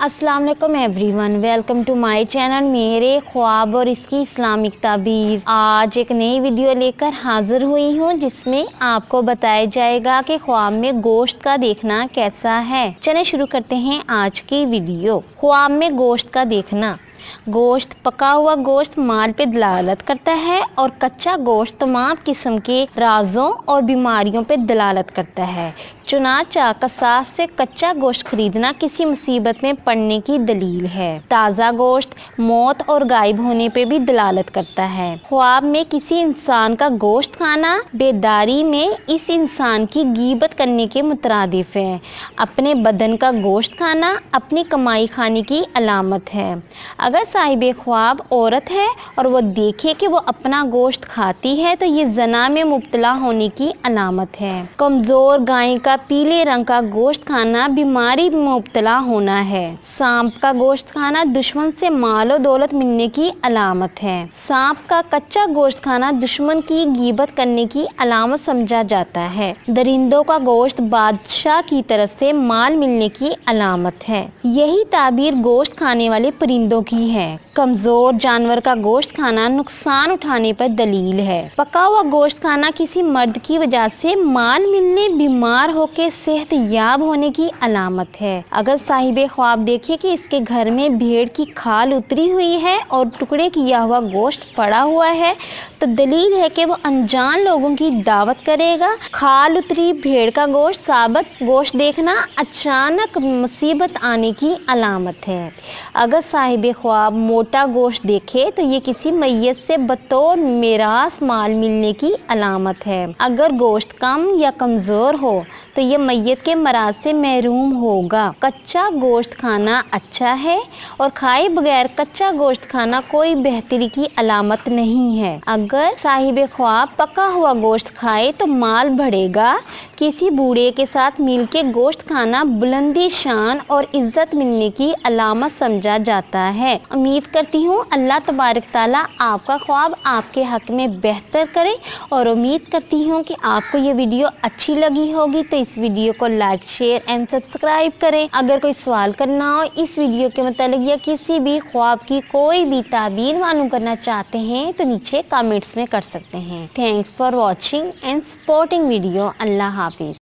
अस्सलाम वालेकुम everyone, welcome to my channel मेरे ख्वाब और इसकी इस्लामिक ताबीर। आज एक नई वीडियो लेकर हाजिर हुई हूँ जिसमें आपको बताया जाएगा कि ख्वाब में गोश्त का देखना कैसा है। चलिए शुरू करते हैं आज की वीडियो। ख्वाब में गोश्त का देखना। गोश्त, पका हुआ गोश्त माल पे दलालत करता है और कच्चा गोश्त तमाम किस्म के राजों और बीमारियों पे दलालत करता है। चुनांचे कसाब से कच्चा गोश्त खरीदना किसी मुसीबत में पड़ने की दलील है। ताज़ा गोश्त मौत और गायब होने पे भी दलालत करता है। ख्वाब में किसी इंसान का गोश्त खाना बेदारी में इस इंसान की गीबत करने के मुतरादिफ है। अपने बदन का गोश्त खाना अपनी कमाई खाने की अलामत है। अगर साहिबे ख्वाब औरत है और वो देखे कि वो अपना गोश्त खाती है तो ये जना में मुब्तला होने की अलामत है। कमज़ोर गाय का पीले रंग का गोश्त खाना बीमारी में मुब्तला होना है। सांप का गोश्त खाना दुश्मन से माल और दौलत मिलने की अलामत है। सांप का कच्चा गोश्त खाना दुश्मन की गीबत करने की अलामत समझा जाता है। दरिंदों का गोश्त बादशाह की तरफ से माल मिलने की अलामत है। यही ताबीर गोश्त खाने वाले परिंदों की है। कमजोर जानवर का गोश्त खाना नुकसान उठाने पर दलील है। पका हुआ गोश्त खाना किसी मर्द की वजह से माल मिलने, बीमार होकर सेहत याब होने की अलामत है। अगर साहिबे ख्वाब देखे कि इसके घर में भेड़ की खाल उतरी हुई है और टुकड़े किया हुआ गोश्त पड़ा हुआ है तो दलील है कि वो अनजान लोगों की दावत करेगा। खाल उतरी भेड़ का गोश्त, साबत गोश्त देखना अचानक मुसीबत आने की अलामत है। अगर साहिबे ख्वाब मोटा गोश्त देखे तो ये किसी मैयत से बतौर मिरास माल मिलने की अलामत है। अगर गोश्त कम या कमज़ोर हो तो ये मैयत के मराज से महरूम होगा। कच्चा गोश्त खाना अच्छा है और खाए बगैर कच्चा गोश्त खाना कोई बेहतरी की अलामत नहीं है। अगर साहिबे ख्वाब पका हुआ गोश्त खाए तो माल बढ़ेगा। किसी बूढ़े के साथ मिलके गोश्त खाना बुलंदी शान और इज्जत मिलने की अलामत समझा जाता है। उम्मीद करती हूँ अल्लाह तबारक ताला आपका ख्वाब आपके हक में बेहतर करे और उम्मीद करती हूँ कि आपको ये वीडियो अच्छी लगी होगी तो इस वीडियो को लाइक, शेयर एंड सब्सक्राइब करें। अगर कोई सवाल करना हो इस वीडियो के मतलब या किसी भी ख्वाब की कोई भी ताबीर मालूम करना चाहते हैं तो नीचे कमेंट्स में कर सकते हैं। Thanks for watching and supporting video. Allah Hafiz.